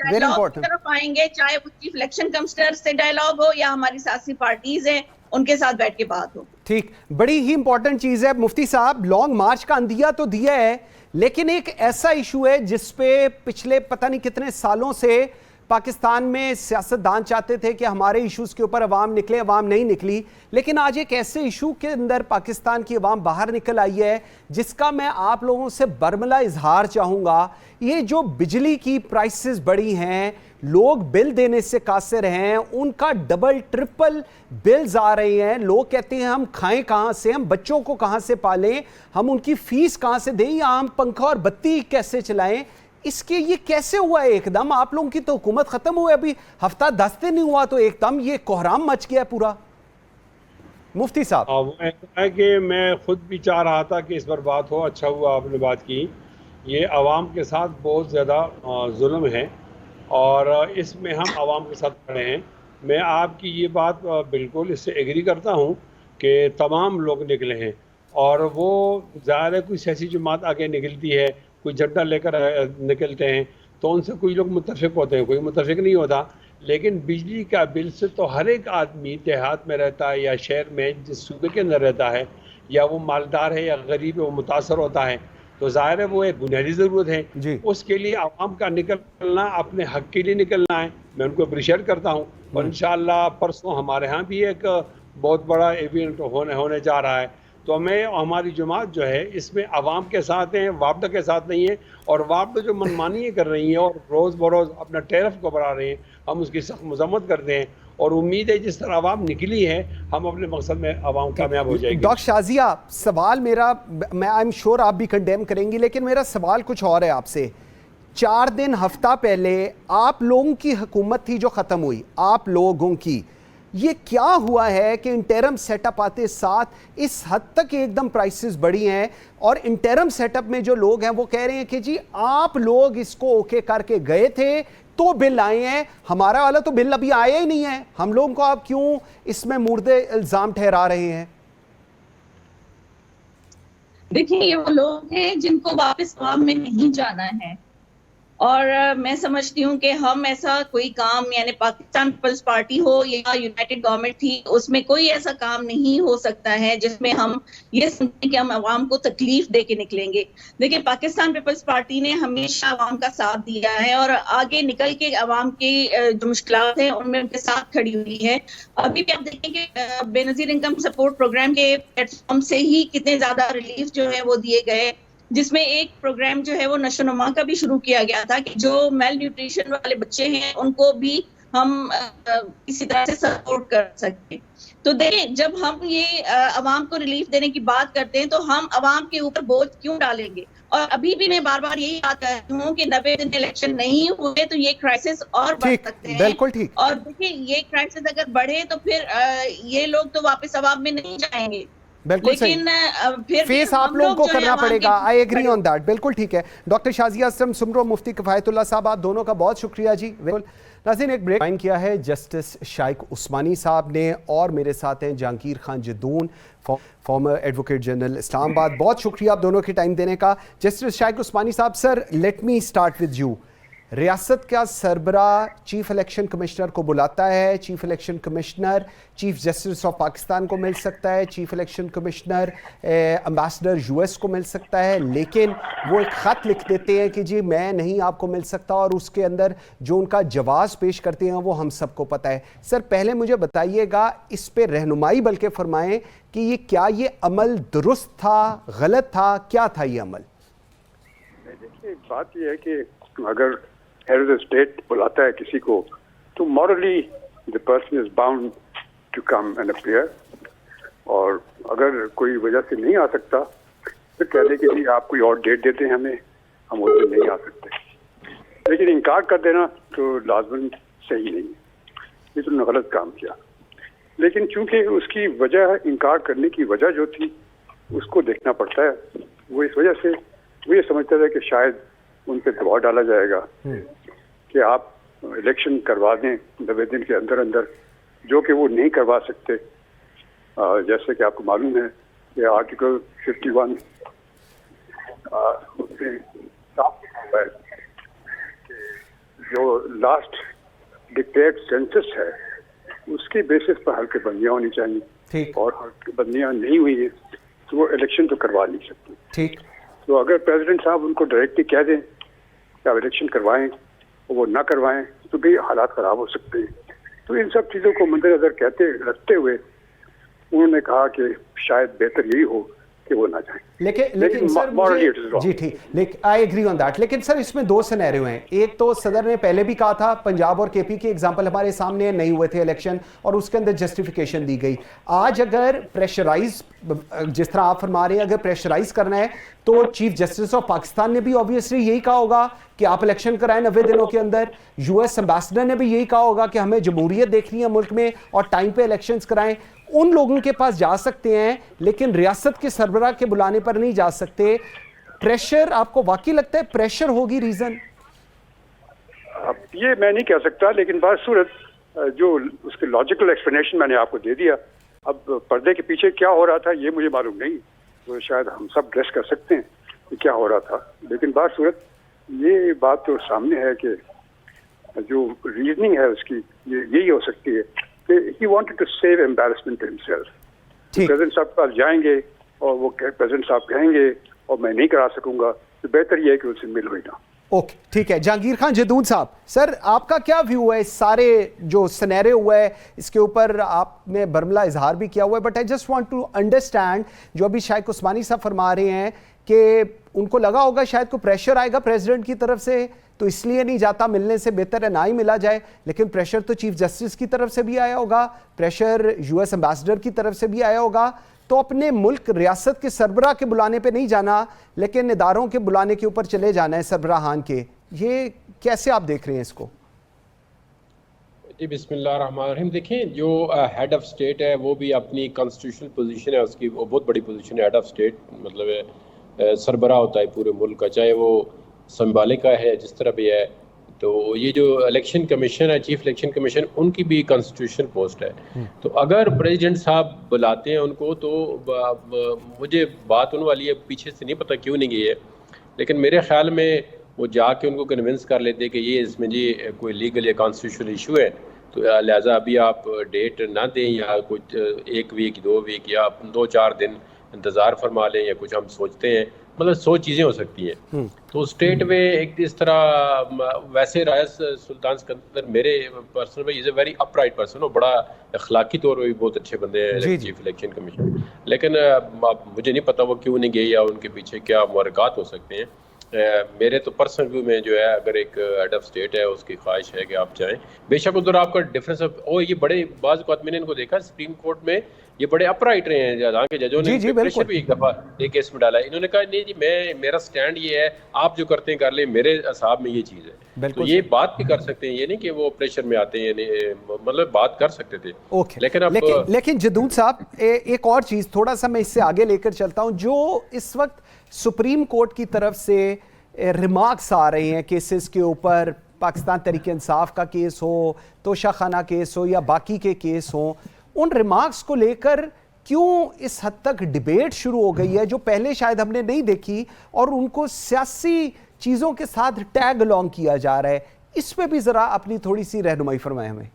طرف آئیں گے, چاہے وہ چیف الیکشن کمشنر سے ڈائلاگ ہو یا ہماری سیاسی پارٹیز ہیں ان کے ساتھ بیٹھ کے بات ہو. ٹھیک, بڑی ہی امپورٹنٹ چیز ہے. مفتی صاحب لانگ مارچ کا اندیا تو دیا ہے, لیکن ایک ایسا ایشو ہے جس پہ پچھلے پتہ نہیں کتنے سالوں سے پاکستان میں سیاستدان چاہتے تھے کہ ہمارے ایشوز کے اوپر عوام نکلے, عوام نہیں نکلی. لیکن آج ایک ایسے ایشو کے اندر پاکستان کی عوام باہر نکل آئی ہے جس کا میں آپ لوگوں سے برملا اظہار چاہوں گا. یہ جو بجلی کی پرائسز بڑی ہیں, لوگ بل دینے سے قاصر ہیں, ان کا ڈبل ٹرپل بلز آ رہے ہیں. لوگ کہتے ہیں ہم کھائیں کہاں سے, ہم بچوں کو کہاں سے پالیں, ہم ان کی فیس کہاں سے دیں, یا ہم پنکھا اور بتی کیسے چلائیں. اس کے یہ کیسے ہوا ہے ایک دم؟ آپ لوگوں کی تو حکومت ختم ہوئے, ابھی ہفتہ 10 دن نہیں ہوا تو ایک دم یہ کوہرام مچ گیا پورا. مفتی صاحب وہ ہے کہ میں خود بھی چاہ رہا تھا کہ اس پر بات ہو, اچھا ہوا آپ نے بات کی. یہ عوام کے ساتھ بہت زیادہ ظلم ہے اور اس میں ہم عوام کے ساتھ کھڑے ہیں. میں آپ کی یہ بات بالکل اس سے ایگری کرتا ہوں کہ تمام لوگ نکلے ہیں, اور وہ ظاہر ہے کوئی سیاسی جماعت آگے نکلتی ہے, کوئی جھنڈا لے کر نکلتے ہیں, تو ان سے کوئی لوگ متفق ہوتے ہیں, کوئی متفق نہیں ہوتا. لیکن بجلی کا بل سے تو ہر ایک آدمی دیہات میں رہتا ہے یا شہر میں جس صوبے کے اندر رہتا ہے, یا وہ مالدار ہے یا غریب ہے, وہ متاثر ہوتا ہے. تو ظاہر ہے وہ ایک بنیادی ضرورت ہے جی. اس کے لیے عوام کا نکلنا اپنے حق کے لیے نکلنا ہے. میں ان کو اپریشیٹ کرتا ہوں, اور انشاءاللہ پرسوں ہمارے ہاں بھی ایک بہت بڑا ایونٹ ہونے جا رہا ہے. تو ہماری جماعت جو ہے اس میں عوام کے ساتھ ہیں, وابڈا کے ساتھ نہیں ہے. اور وابڈا جو منمانی کر رہی ہیں اور روز بروز اپنا ٹیرف کو بڑھا رہے ہیں, ہم اس کی سخت مذمت کرتے ہیں, اور امید ہے جس طرح عوام نکلی ہے ہم اپنے مقصد میں عوام کامیاب ہو جائے گی. ڈاکٹر شازیہ, سوال میرا, میں آئی ایم شور آپ بھی کنڈیم کریں گی, لیکن میرا سوال کچھ اور ہے آپ سے. 4 دن ہفتہ پہلے آپ لوگوں کی حکومت تھی جو ختم ہوئی, آپ لوگوں کی, یہ کیا ہوا ہے کہ انٹرم سیٹ اپ آتے ساتھ اس حد تک ایک دم پرائسز بڑھی ہیں, اور انٹرم سیٹ اپ میں جو لوگ ہیں وہ کہہ رہے ہیں کہ جی آپ لوگ اس کو اوکے کر کے گئے تھے تو بل آئے ہیں, ہمارا والا تو بل ابھی آیا ہی نہیں ہے, ہم لوگوں کو آپ کیوں اس میں مردے الزام ٹھہرا رہے ہیں؟ دیکھیں یہ وہ لوگ ہیں جن کو واپس عوام میں نہیں جانا ہے, اور میں سمجھتی ہوں کہ ہم ایسا کوئی کام, یعنی پاکستان پیپلز پارٹی ہو یا یونائٹڈ گورنمنٹ تھی, اس میں کوئی ایسا کام نہیں ہو سکتا ہے جس میں ہم یہ سمجھیں کہ ہم عوام کو تکلیف دے کے نکلیں گے. دیکھیں پاکستان پیپلز پارٹی نے ہمیشہ عوام کا ساتھ دیا ہے اور آگے نکل کے عوام کی جو مشکلات ہیں ان میں ان کے ساتھ کھڑی ہوئی ہے. ابھی بھی آپ دیکھیں کہ بے نظیر انکم سپورٹ پروگرام کے پلیٹ فارم سے ہی کتنے زیادہ ریلیف جو ہے وہ دیے گئے, جس میں ایک پروگرام جو ہے وہ نشو و نما کا بھی شروع کیا گیا تھا کہ جو میل نیوٹریشن والے بچے ہیں ان کو بھی ہم کسی طرح سے سپورٹ کر سکیں. تو دیکھیں جب ہم یہ عوام کو ریلیف دینے کی بات کرتے ہیں تو ہم عوام کے اوپر بوجھ کیوں ڈالیں گے؟ اور ابھی بھی میں بار بار یہی بات کرتی ہوں کہ 90 دن الیکشن نہیں ہوئے تو یہ کرائسس اور بڑھ سکتے ہیں. بالکل ٹھیک. اور دیکھیں یہ کرائسس اگر بڑھے تو پھر یہ لوگ تو واپس عوام میں نہیں جائیں گے. بالکل صحیح, فیس آپ لوگوں کو کرنا پڑے گا. I agree on that. بالکل ٹھیک ہے. ڈاکٹر شازیہ اسلم سمرو, مفتی کفایت اللہ صاحب, آپ دونوں کا بہت شکریہ جی. ناظرین ایک بریک جوائن کیا ہے جسٹس شائق عثمانی صاحب نے, اور میرے ساتھ ہیں Jahangir Khan Jadoon, former advocate general Islamabad. بہت شکریہ آپ دونوں کے ٹائم دینے کا. جسٹس شائق عثمانی صاحب, sir let me start with you. ریاست کا سربراہ چیف الیکشن کمشنر کو بلاتا ہے, chief election commissioner chief justice of Pakistan کو مل سکتا ہے, chief election commissioner ambassador US کو مل سکتا ہے, لیکن وہ ایک خط لکھ دیتے ہیں کہ جی میں نہیں آپ کو مل سکتا, اور اس کے اندر جو ان کا جواز پیش کرتے ہیں وہ ہم سب کو پتہ ہے. سر پہلے مجھے بتائیے گا, اس پہ رہنمائی بلکہ فرمائیں کہ یہ کیا یہ عمل درست تھا, غلط تھا, کیا تھا یہ عمل؟ دیکھیے بات یہ ہے کہ اگر head of the state بلاتا ہے کسی کو تو morally the person is bound to come and appear, اور اگر کوئی وجہ سے نہیں آ سکتا تو کہہ دے کہ جی آپ کوئی اور ڈیٹ دیتے ہیں ہمیں, ہم اس دن نہیں آ سکتے. لیکن انکار کر دینا تو لازماً صحیح نہیں ہے, یہ تو نے غلط کام کیا. لیکن چونکہ اس کی وجہ, انکار کرنے کی وجہ جو تھی اس کو دیکھنا پڑتا ہے. وہ اس وجہ سے وہ یہ سمجھتا تھا کہ شاید ان پہ دباؤ ڈالا جائے گا کہ آپ الیکشن کروا دیں 90 دن کے اندر اندر، جو کہ وہ نہیں کروا سکتے. جیسے کہ آپ کو معلوم ہے کہ آرٹیکل 51 جو لاسٹ ڈکلیئرڈ سینسس ہے اس کی بیسس پر ہلکے بندیاں ہونی چاہیے، اور ہلکے بندیاں نہیں ہوئی ہیں تو وہ الیکشن تو کروا نہیں سکتے. ٹھیک. تو اگر پریزیڈنٹ صاحب ان کو ڈائریکٹلی کہہ دیں کہ آپ الیکشن کروائیں اور وہ نہ کروائیں تو بھی حالات خراب ہو سکتے ہیں. تو ان سب چیزوں کو مد نظر رکھتے ہوئے انہوں نے کہا کہ شاید بہتر یہی ہو کہ وہ نہ جائیں. لیکن سر جی ٹھیک، آئی ایگری آن دیٹ. لیکن سر اس میں دو سینیریو ہیں. ایک تو صدر نے پہلے بھی کہا تھا، پنجاب اور کے پی کے ایگزامپل ہمارے سامنے نہیں ہوئے تھے الیکشن، اور اس کے اندر جسٹیفیکیشن دی گئی. آج اگر پریشرائز، جس طرح آپ فرما رہے ہیں، اگر پریشرائز کرنا ہے تو چیف جسٹس آف پاکستان نے بھی آبویسلی یہی کہا ہوگا کہ آپ الیکشن کرائیں 90 دنوں کے اندر. یو ایس ایمبیسڈر نے بھی یہی کہا ہوگا کہ ہمیں جمہوریت دیکھنی ہے ملک میں اور ٹائم پہ الیکشنز کرائیں. ان لوگوں کے پاس جا سکتے ہیں لیکن ریاست کے سربراہ کے بلانے پر نہیں جا سکتے. پریشر آپ کو واقعی لگتا ہے پریشر ہوگی ریزن؟ یہ میں نہیں کہہ سکتا، لیکن بات صورت جو اس کے لاجیکل ایکسپلینیشن میں نے آپ کو دے دیا. اب پردے کے پیچھے کیا ہو رہا تھا یہ مجھے معلوم نہیں، تو شاید ہم سب گیس کر سکتے ہیں کہ کیا ہو رہا تھا. لیکن بات صورت یہ بات تو سامنے ہے کہ جو ریزننگ ہے اس کی یہی ہو سکتی ہے کہ he wanted to save embarrassment to himself. President صاحب کے پاس جائیں گے اور وہ پریزیڈنٹ صاحب کہیں گے اور میں نہیں کرا سکوں گا، تو بہتر یہ ہے کہ ان سے مل ہوئی نہ. اوکے ٹھیک ہے. جہانگیر خان جدون صاحب، سر آپ کا کیا ویو ہے اس سارے جو سنیریو ہوا ہے اس کے اوپر؟ آپ نے برملا اظہار بھی کیا ہوا ہے، but I just want to understand جو ابھی شائق عثمانی صاحب فرما رہے ہیں کہ ان کو لگا ہوگا شاید کوئی پریشر آئے گا پریزیڈنٹ کی طرف سے تو اس لیے نہیں جاتا، ملنے سے بہتر ہے نہ ہی ملا جائے. لیکن پریشر تو چیف جسٹس کی طرف سے بھی آیا ہوگا، پریشر یو ایس ایمبیسڈر کی طرف سے بھی آیا ہوگا. تو اپنے ملک ریاست کے سربراہ کے بلانے پہ نہیں جانا لیکن اداروں کے بلانے کے اوپر چلے جانا ہے سربراہان کے. یہ کیسے آپ دیکھ رہے ہیں اس کو؟ جی بسم اللہ الرحمن الرحیم. دیکھیں جو ہیڈ آف اسٹیٹ ہے وہ بھی اپنی کانسٹیٹیوشنل پوزیشن ہے اس کی، وہ بہت بڑی پوزیشن ہے. ہیڈ آف اسٹیٹ مطلب سربراہ ہوتا ہے پورے ملک کا، چاہے وہ سنبھالے کا ہے جس طرح بھی ہے. تو یہ جو الیکشن کمیشن ہے، چیف الیکشن کمیشن، ان کی بھی کانسٹیٹیوشنل پوسٹ ہے. تو اگر پریزیڈنٹ صاحب بلاتے ہیں ان کو تو مجھے بات ان والی ہے پیچھے سے نہیں پتہ کیوں نہیں گئی ہے، لیکن میرے خیال میں وہ جا کے ان کو کنونس کر لیتے کہ یہ اس میں جی کوئی لیگل یا کانسٹیٹیوشنل ایشو ہے، تو لہٰذا ابھی آپ ڈیٹ نہ دیں یا کچھ 1 ویک 2 ویک یا 2-4 دن انتظار فرما لیں یا کچھ ہم سوچتے ہیں. مطلب 100 چیزیں ہو سکتی ہیں. تو اسٹیٹ میں ایک اس طرح ویسے رائس سلطان سکندر میرے پرسنل میں is a very upright person, وہ بڑا اخلاقی طور پہ بھی بہت اچھے بندے ہیں چیف الیکشن کمیشن. لیکن مجھے نہیں پتا وہ کیوں نہیں گئے یا ان کے پیچھے کیا محرکات ہو سکتے ہیں. میرے تو پرسنل ویو میں جو ہے اگر ایک ہیڈ آف اسٹیٹ ہے اس کی خواہش ہے کہ آپ جائیں. بے شک ادھر آپ کا ڈفرینس یہ بڑے بعض اوقات میں نے ان کو دیکھا سپریم کورٹ میں یہ بڑے اپ رائٹ رہے ہیں، جہاں کے ججوں نے پریشر بھی ایک دفعہ ایک کیس میں ڈالا ہے. انہوں نے کہا نہیں جی میرا سٹینڈ یہ ہے، آپ جو کرتے ہیں کر لیں، میرے حساب میں یہ چیز ہے. تو یہ بات بھی کر سکتے ہیں، یہ نہیں کہ وہ پریشر میں آتے ہیں، مطلب بات کر سکتے تھے. لیکن جدون صاحب ایک اور چیز تھوڑا سا میں اس سے آگے لے کر چلتا ہوں. جو اس وقت سپریم کورٹ کی طرف سے ریمارکس آ رہے ہیں کیسز کے اوپر، پاکستان تحریک انصاف کا کیس ہو، توشہ خانہ کیس ہو یا باقی کے کیس ہوں، ان ریمارکس کو لے کر کیوں اس حد تک ڈیبیٹ شروع ہو گئی ہے جو پہلے شاید ہم نے نہیں دیکھی، اور ان کو سیاسی چیزوں کے ساتھ ٹیگ الانگ کیا جا رہا ہے؟ اس پہ بھی ذرا اپنی تھوڑی سی رہنمائی فرمائیں ہمیں.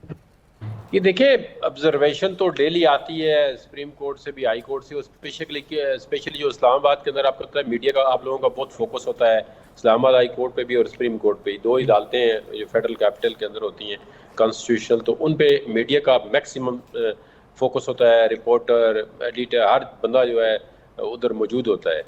یہ دیکھیں آبزرویشن تو ڈیلی آتی ہے سپریم کورٹ سے بھی، ہائی کورٹ سے، اسپیشلی جو اسلام آباد کے اندر آپ کو پتہ ہے میڈیا کا آپ لوگوں کا بہت فوکس ہوتا ہے اسلام آباد ہائی کورٹ پہ بھی اور سپریم کورٹ پہ. 2 عدالتیں ہیں جو فیڈرل کیپٹل کے اندر ہوتی ہیں کانسٹیٹیوشنل، تو ان پہ میڈیا کا میکسیمم فوکس ہوتا ہے. رپورٹر، ایڈیٹر، ہر بندہ جو ہے ادھر موجود ہوتا ہے.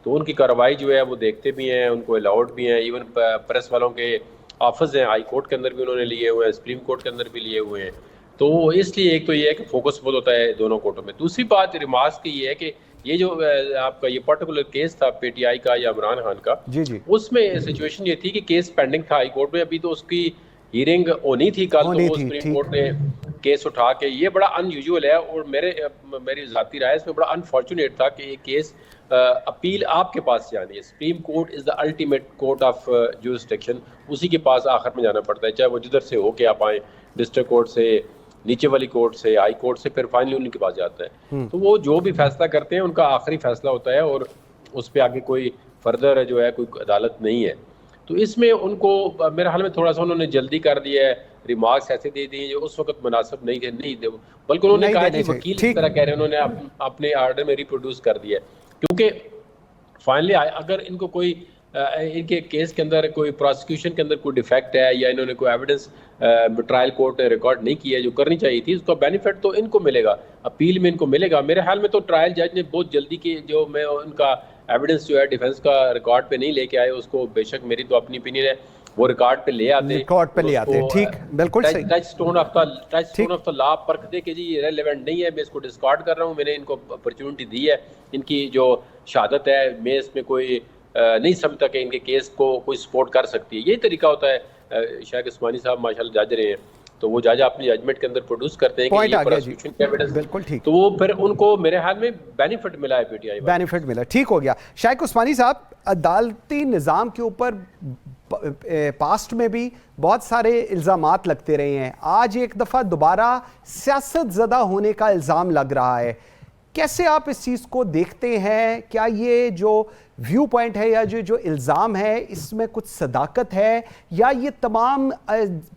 تو ان کی کارروائی جو ہے وہ دیکھتے بھی ہیں، ان کو الاؤڈ بھی ہیں. ایون پریس والوں کے آفس ہیں ہائی کورٹ کے اندر بھی انہوں نے لیے ہوئے ہیں، سپریم کورٹ کے اندر بھی لیے ہوئے ہیں. تو اس لیے ایک تو یہ ہے کہ فوکس بہت ہوتا ہے دونوں کورٹوں میں. دوسری بات ریمارکس کی یہ ہے کہ یہ جو آپ کا یہ پرٹیکولر کیس تھا پی ٹی آئی کا یا عمران خان کا، اس میں سچویشن یہ تھی کہ کیس پینڈنگ تھا ہائی کورٹ میں، ابھی تو اس کی ہیئرنگ ہونی تھی کل. تو سپریم کورٹ نے کیس اٹھا کے, یہ بڑا ان یوزول ہے اور میری ذاتی رائے اس میں بڑا انفارچونیٹ تھا کہ یہ کیس اپیل آپ کے پاس جانی ہے. Supreme court is the ultimate court of jurisdiction, اسی کے پاس آخر میں جانا پڑتا ہے, چاہے وہ جدھر سے ہو کے آپ آئیں, ڈسٹرکٹ کورٹ سے, نیچے والی کورٹ سے, ہائی کورٹ سے, پھر فائنلی ان کے پاس جاتا ہے. تو وہ جو بھی فیصلہ کرتے ہیں ان کا آخری فیصلہ ہوتا ہے اور اس پہ آگے کوئی فردر جو ہے کوئی عدالت نہیں ہے. تو اس میں ان کو میرے حال میں تھوڑا سا انہوں نے جلدی کر دیا ہے, ریمارکس ایسے دے دیے جو اس وقت مناسب نہیں تھے, بلکہ انہوں نے کہا کہ وکیل کی طرح کہہ رہے ہیں, انہوں نے اپنے آرڈر میں ریپروڈیوس کر دیا ہے. کیونکہ فائنلی اگر ان کو کوئی ان کے کیس کے اندر کوئی پروسیکیوشن کے اندر کوئی ڈیفیکٹ ہے یا انہوں نے کوئی ایویڈنس ٹرائل کورٹ نے ریکارڈ نہیں کیا ہے جو کرنی چاہیے تھی, اس کا بینیفٹ تو ان کو ملے گا, اپیل میں ان کو ملے گا. میرے خیال میں تو ٹرائل جج نے بہت جلدی کی, جو میں ان کا ایویڈنس جو ہے ڈیفینس کا ریکارڈ پہ نہیں لے کے آئے, اس کو بے شک میری تو اپنی اوپینین ہے وہ ریکارڈ پہ لے آتے, ٹھیک, بالکل صحیح, ٹچ اسٹون آف دا لا پرکھ دے کہ جی یہ ریلیونٹ نہیں ہے, میں اس کو ڈسکارڈ کر رہا ہوں, میں نے ان کو اپرچونٹی دی ہے, ان کی جو شہادت ہے میں اس میں کوئی نہیں سمجھتا کہ ان کے کیس کو کوئی سپورٹ کر سکتی ہے. یہی طریقہ ہوتا ہے. شیخ عثمانی صاحب ماشاءاللہ جج رہے ہیں, تو وہ جج اپنی ججمنٹ کے اندر پروڈیوس کرتے ہیں کہ یہ پروسیکیوشن کی ایویڈنس, بالکل ٹھیک, تو وہ پھر ان کو میرے حال میں بینیفٹ ملا ہے, پی ٹی آئی بینیفٹ ملا. ٹھیک ہو گیا. شیخ عثمانی صاحب, عدالتی نظام کے اوپر پاسٹ میں بھی بہت سارے الزامات لگتے رہے ہیں, آج ایک دفعہ دوبارہ سیاست زدہ ہونے کا الزام لگ رہا ہے. کیسے آپ اس چیز کو دیکھتے ہیں؟ کیا یہ جو ویو پوائنٹ ہے یا جو الزام ہے اس میں کچھ صداقت ہے, یا یہ تمام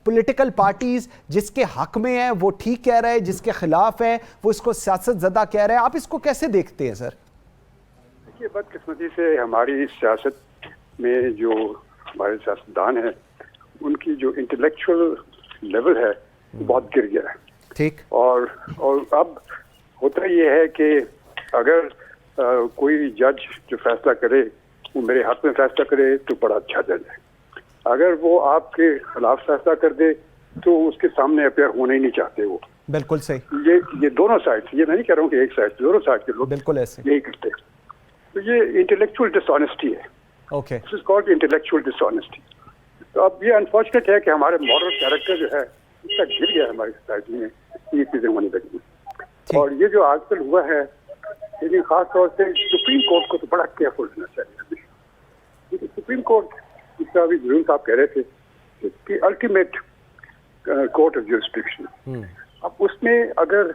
پولیٹیکل پارٹیز جس کے حق میں ہیں وہ ٹھیک کہہ رہے ہیں, جس کے خلاف ہیں وہ اس کو سیاست زدہ کہہ رہے ہیں؟ آپ اس کو کیسے دیکھتے ہیں سر؟ دیکھیے, بدقسمتی سے ہماری سیاست میں جو ہمارے سیاستدان ہیں ان کی جو انٹلیکچوئل لیول ہے بہت گر گیا ہے. ٹھیک, اور اب ہوتا یہ ہے کہ اگر کوئی جج جو فیصلہ کرے وہ میرے حق میں فیصلہ کرے تو بڑا اچھا جج ہے, اگر وہ آپ کے خلاف فیصلہ کر دے تو اس کے سامنے اپیئر ہونا ہی نہیں چاہتے. وہ بالکل صحیح, یہ دونوں سائڈ, یہ میں نہیں کہہ رہا ہوں کہ ایک سائڈ, دونوں سائڈ کے لوگ بالکل ایسے یہی کرتے ہیں. تو یہ انٹلیکچوئل ڈس آنیسٹی ہے. Okay, this is called intellectual dishonesty. تو اب یہ انفارچونیٹ ہے کہ ہمارے مورل کیریکٹر جو ہے اس کا گر گیا ہماری سوسائٹی میں, یہ چیزیں ہونے لگی. اور یہ جو آج کل ہوا ہے, لیکن خاص طور سے سپریم کورٹ کو تو بڑا کیئرفل ہونا چاہیے, کیونکہ سپریم کورٹ جس طرح ابھی جرون صاحب کہہ رہے تھے کہ الٹیمیٹ کورٹ آف جورسڈکشن, اب اس میں اگر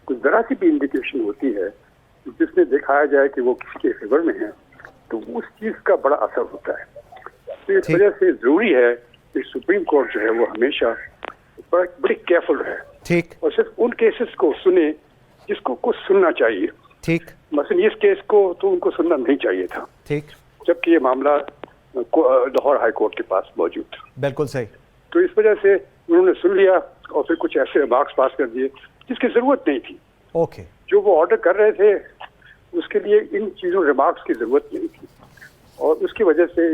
کچھ ذرا سی بھی انڈیکیشن ہوتی ہے جس میں دکھایا جائے کہ وہ کسی کے فیور میں ہے تو اس چیز کا بڑا اثر ہوتا ہے. تو اس وجہ سے ضروری ہے کہ سپریم کورٹ جو ہے وہ ہمیشہ بڑی کیئرفل رہے, ٹھیک, اور صرف ان کیسز کو سنے جس کو کچھ سننا چاہیے. ٹھیک, مثلا اس کیس کو تو ان کو سننا نہیں چاہیے تھا, ٹھیک, جبکہ یہ معاملہ لاہور ہائی کورٹ کے پاس موجود تھا. بالکل صحیح. تو اس وجہ سے انہوں نے سن لیا اور پھر کچھ ایسے ریمارکس پاس کر دیے جس کی ضرورت نہیں تھی. اوکے, جو وہ آرڈر کر رہے تھے اس کے لیے ان چیزوں ریمارکس کی ضرورت نہیں تھی, اور اس کی وجہ سے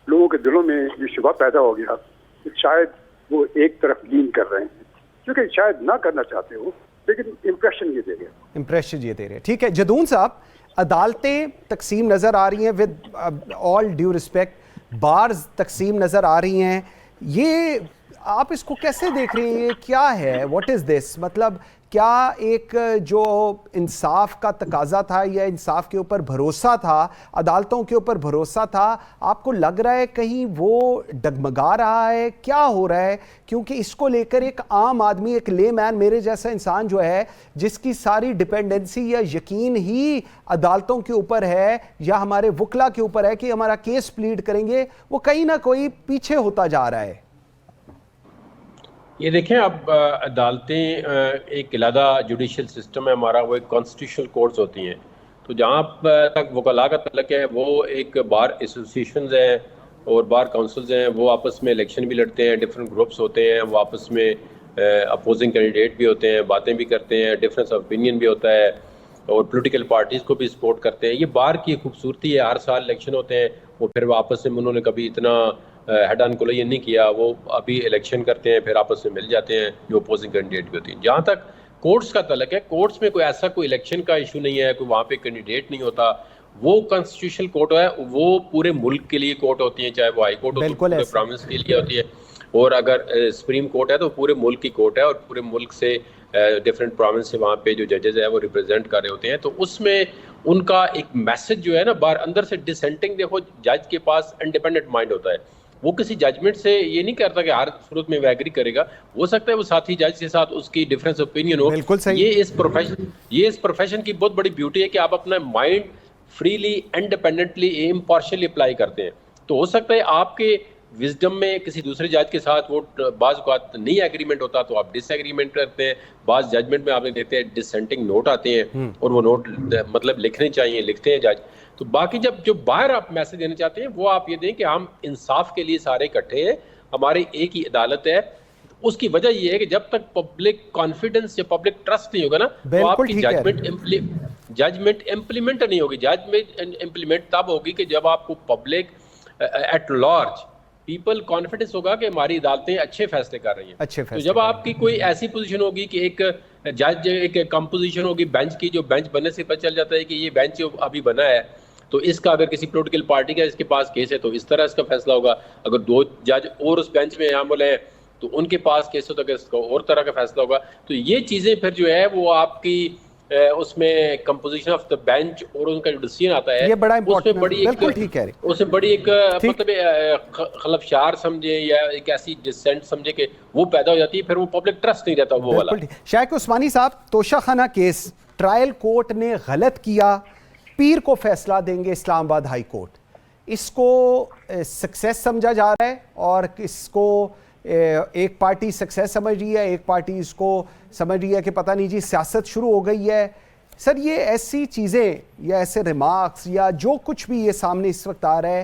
لوگوں کے دلوں میں یہ شبہ پیدا ہو گیا کہ شاید وہ ایک طرف لین کر رہے ہیں, کیونکہ شاید نہ کرنا چاہتے ہو, لیکن امپریشن یہ دے رہے. ٹھیک ہے. جدون صاحب, عدالتیں تقسیم نظر آ رہی ہیں, with all due respect bars تقسیم نظر آ رہی ہیں, یہ آپ اس کو کیسے دیکھ رہے ہیں؟ یہ کیا ہے, واٹ از دس؟ مطلب کیا ایک جو انصاف کا تقاضا تھا یا انصاف کے اوپر بھروسہ تھا, عدالتوں کے اوپر بھروسہ تھا, آپ کو لگ رہا ہے کہیں وہ ڈگمگا رہا ہے؟ کیا ہو رہا ہے؟ کیونکہ اس کو لے کر ایک عام آدمی, ایک لے مین, میرے جیسا انسان جو ہے جس کی ساری ڈپینڈنسی یا یقین ہی عدالتوں کے اوپر ہے یا ہمارے وکلا کے اوپر ہے کہ ہمارا کیس پلیڈ کریں گے, وہ کہیں نہ کوئی پیچھے ہوتا جا رہا ہے. یہ دیکھیں, اب عدالتیں ایک علیحدہ جوڈیشل سسٹم ہے ہمارا, وہ ایک کانسٹیٹیوشنل کورٹس ہوتی ہیں. تو جہاں تک وکلاء کا تعلق ہے وہ ایک بار ایسوسیشنز ہیں اور بار کونسلز ہیں, وہ آپس میں الیکشن بھی لڑتے ہیں, ڈفرینٹ گروپس ہوتے ہیں, وہ آپس میں اپوزنگ کینڈیڈیٹ بھی ہوتے ہیں, باتیں بھی کرتے ہیں, ڈفرینس آف اوپینین بھی ہوتا ہے, اور پولیٹیکل پارٹیز کو بھی سپورٹ کرتے ہیں. یہ بار کی خوبصورتی ہے, ہر سال الیکشن ہوتے ہیں, وہ پھر وہ آپس میں انہوں نے کبھی اتنا ہیڈ آن کولیشن نہیں کیا, وہ ابھی الیکشن کرتے ہیں پھر آپس میں مل جاتے ہیں, جو اپوزنگ کینڈیڈیٹ بھی ہوتی ہیں. جہاں تک کورٹس کا تعلق ہے, کورٹس میں کوئی ایسا کوئی الیکشن کا ایشو نہیں ہے, کوئی وہاں پہ کینڈیڈیٹ نہیں ہوتا. وہ کانسٹیٹیوشنل کورٹ ہے, وہ پورے ملک کے لیے کورٹ ہوتی ہیں, چاہے وہ ہائی کورٹ ہوتی ہے, پورے پروونس کے لیے ہوتی ہے. اور اگر سپریم کورٹ ہے تو پورے ملک کی کورٹ ہے اور پورے ملک سے ڈفرینٹ پروونس سے وہاں پہ جو ججز ہیں وہ ریپرزینٹ کر رہے ہوتے ہیں. تو اس میں ان کا ایک میسج جو ہے نا باہر اندر سے ڈسینٹنگ, دیکھو جج کے پاس انڈیپینڈنٹ مائنڈ ہوتا ہے, وہ کسی ججمنٹ سے یہ نہیں کرتا کہ ہر صورت میں وہ ایگری کرے گا, ہو سکتا ہے وہ ساتھی جج کے ساتھ اس کی ڈفرینس اوپینین ہو. یہ اس پروفیشن کی بہت بڑی بیوٹی ہے کہ آپ اپنا مائنڈ فریلی انڈیپینڈنٹلی امپارشلی اپلائی کرتے ہیں. تو ہو سکتا ہے آپ کے وزڈم میں کسی دوسرے جج کے ساتھ وہ بعض اوقات نہیں ایگریمنٹ ہوتا تو آپ ڈس ایگریمنٹ کرتے ہیں, بعض ججمنٹ میں آپ نے دیکھتے ہیں ڈسینٹنگ نوٹ آتے ہیں اور وہ نوٹ مطلب لکھنے چاہیے, لکھتے ہیں جج. تو باقی جو باہر آپ میسج دینا چاہتے ہیں وہ آپ یہ دیں کہ ہم انصاف کے لیے سارے اکٹھے ہیں, ہماری ایک ہی عدالت ہے. اس کی وجہ یہ ہے کہ جب تک پبلک کانفیڈنس یا پبلک ٹرسٹ نہیں ہوگا نا تو آپ کی ججمنٹ امپلیمنٹ نہیں ہوگی. ججمنٹ امپلیمنٹ تب ہوگی کہ جب آپ کو public at large people confidence ہوگا کہ ہماری عدالتیں اچھے فیصلے کر رہی ہیں. تو جب آپ کی کوئی ایسی پوزیشن ہوگی کہ ایک جج ایک کمپوزیشن ہوگی بینچ کی, جو بینچ بننے سے پتہ چل جاتا ہے کہ یہ بینچ ابھی بنا ہے تو اس کا اگر کسی پولیٹیکل پارٹی کا اس کے پاس کیس ہے تو اس طرح اس کا فیصلہ ہوگا, اگر 2 جج اور اس بینچ میں شامل ہیں تو ان کے پاس کیس ہوتا ہے اس کا اور طرح کا فیصلہ ہوگا. تو یہ چیزیں پھر جو ہے وہ آپ کی اس میں کمپوزیشن آف دا بینچ اور ان کا جو ڈیسیژن آتا ہے یہ بڑا امپورٹنٹ, بالکل ٹھیک ہے, اس میں بڑی ایک مطلب خلفشار سمجھے یا ایک ایسی ڈسینٹ سمجھے کہ وہ پیدا ہو جاتی ہے, پھر وہ پبلک ٹرسٹ نہیں رہتا وہ والا. شائق عثمانی صاحب, توشہ خانہ کیس ٹرائل کورٹ نے غلط کیا, پیر کو فیصلہ دیں گے اسلام آباد ہائی کورٹ, اس کو سکسیس سمجھا جا رہا ہے اور اس کو ایک پارٹی سکسیس سمجھ رہی ہے, ایک پارٹی اس کو سمجھ رہی ہے کہ پتہ نہیں جی سیاست شروع ہو گئی ہے. سر یہ ایسی چیزیں یا ایسے ریمارکس یا جو کچھ بھی یہ سامنے اس وقت آ رہا ہے,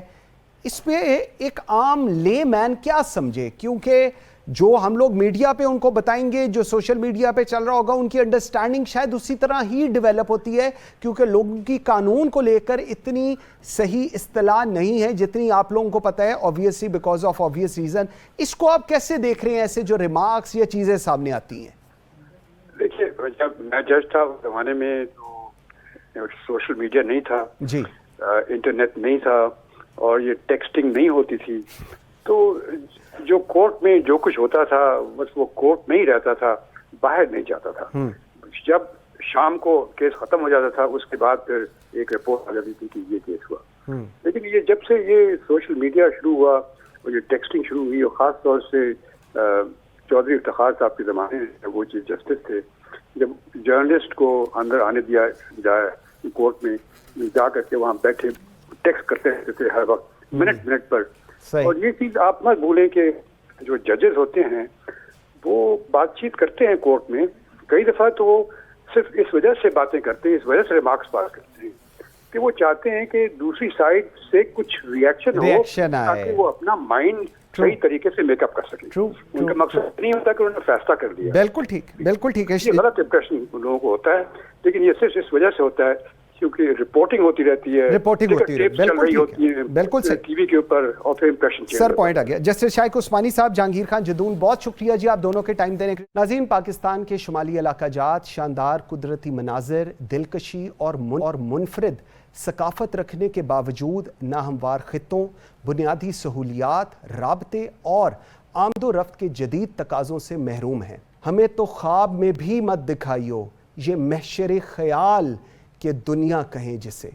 اس پہ ایک عام لے مین کیا سمجھے؟ کیونکہ جو ہم لوگ میڈیا پہ ان کو بتائیں گے, جو سوشل میڈیا پہ چل رہا ہوگا, ان کی انڈرسٹینڈنگ شاید اسی طرح ہی ڈیولپ ہوتی ہے, کیونکہ لوگوں کی قانون کو لے کر اتنی صحیح اصطلاح نہیں ہے جتنی آپ لوگوں کو پتہ ہے, obviously because of obvious reason. اس کو آپ کیسے دیکھ رہے ہیں, ایسے جو ریمارکس یا چیزیں سامنے آتی ہیں؟ دیکھیے, جب میں جج تھا اس زمانے میں تو سوشل میڈیا نہیں تھا, جی انٹرنیٹ نہیں تھا اور یہ ٹیکسٹنگ نہیں ہوتی تھی, تو جو کورٹ میں جو کچھ ہوتا تھا بس وہ کورٹ میں ہی رہتا تھا, باہر نہیں جاتا تھا. جب شام کو کیس ختم ہو جاتا تھا اس کے بعد پھر ایک رپورٹ آ جاتی تھی کہ یہ کیس ہوا. لیکن یہ جب سے یہ سوشل میڈیا شروع ہوا اور یہ ٹیکسٹنگ شروع ہوئی, اور خاص طور سے چودھری افتخار صاحب کے زمانے میں وہ چیف جسٹس تھے, جب جرنلسٹ کو اندر آنے دیا جائے کورٹ میں, جا کر کے وہاں بیٹھے ٹیکسٹ کرتے رہتے تھے ہر وقت منٹ پر. اور یہ چیز آپ مت بھولیں کہ جو ججز ہوتے ہیں وہ بات چیت کرتے ہیں کورٹ میں, کئی دفعہ تو وہ صرف اس وجہ سے باتیں کرتے ہیں, اس وجہ سے ریمارکس پاس کرتے ہیں کہ وہ چاہتے ہیں کہ دوسری سائڈ سے کچھ ریئیکشن ہو تاکہ وہ اپنا مائنڈ صحیح طریقے سے میک اپ کر سکیں. ان کا مقصد نہیں ہوتا کہ انہوں نے فیصلہ کر دیا. بالکل ٹھیک, بالکل ٹھیک ہے. یہ غلط امپریشن لوگوں کو ہوتا ہے, لیکن یہ صرف اس وجہ سے ہوتا ہے کیونکہ رپورٹنگ ہوتی رہتی ہے, بالکل ٹی وی کے اوپر, اور پھر امپریشن. سر پوائنٹ آ گیا. جسٹس شائق عثمانی صاحب, جہانگیر خان جدون, بہت شکریہ جی آپ دونوں کے ٹائم دینے کے. ناظرین, پاکستان کے شمالی علاقہ جات شاندار قدرتی مناظر, دلکشی اور منفرد ثقافت رکھنے کے باوجود ناہموار خطوں, بنیادی سہولیات, رابطے اور آمد و رفت کے جدید تقاضوں سے محروم ہیں. ہمیں تو خواب میں بھی مت دکھائیو یہ محشر خیال کہ دنیا کہیں جسے.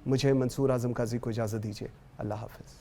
مجھے منصور اعظم قاضی کو اجازت دیجیے. اللہ حافظ.